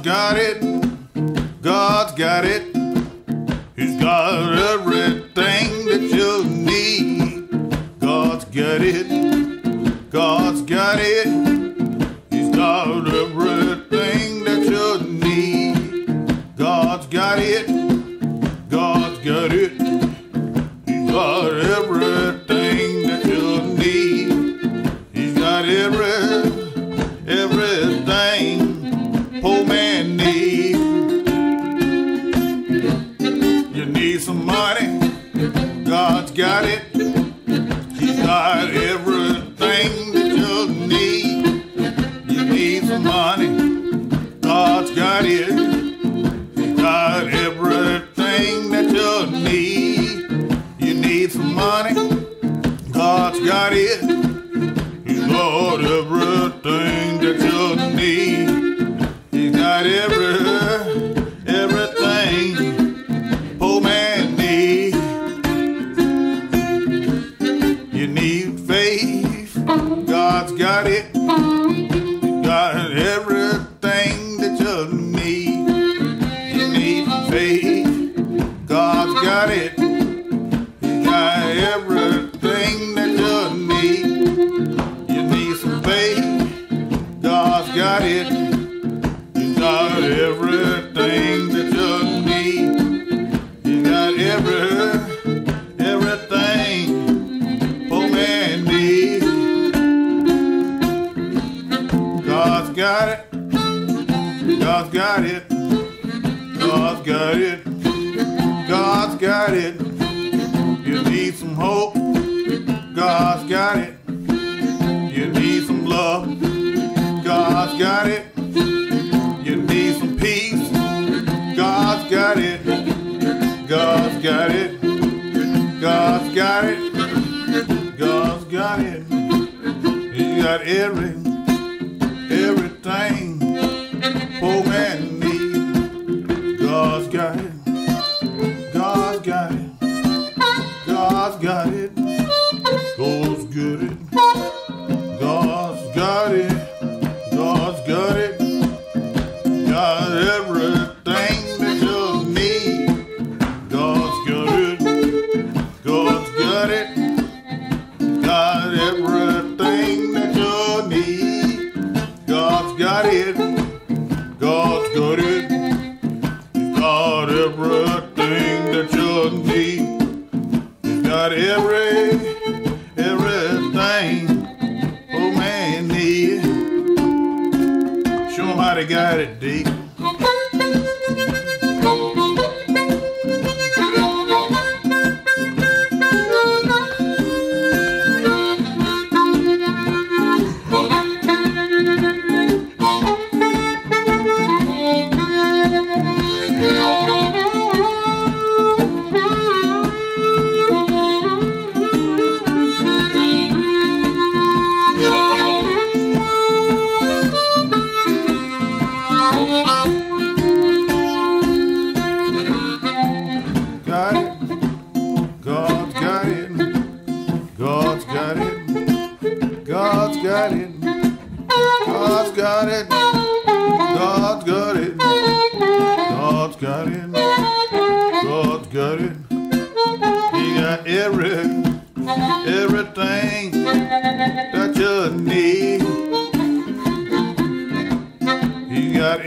got it. God's got it. He's got everything that you need. God's got it. God's got it. He's got everything that you need. God's got it. God's got it. He's got everything that you need. He's got everything poor man needs. You need some money. God's got it. He's got everything that you need. You need some money. God's got it. He's got everything that you need. You need some money. God's got it. He's got everything that you need. He's got everything poor man needs. You need faith. God's got it. He's got everything that you need. You need faith. God's got it. He's got everything that you need. You need some faith. God's got it. He's got everything that you need. He's got everything poor man needs. God's got it. God's got it. God's got it. God's got it. You need some hope. God's got it. You need some love. God's got it. You need some peace. God's got it. God's got it. God's got it. God's got it. He got everything poor man needs. God's got it. God's got it. God's got it. God's got it. God's got it. God's got it. Got everything that you need. God's got it. God's got it. Got everything that you need. God's got it. God's got it. He's got everything that you need. He's got everything poor man needs. Show him how they got it, Deke. Got it. God's got it. God's got it. God's got it. God's got it. God's got it. God's got it. God's got it. He got everything that you need. He got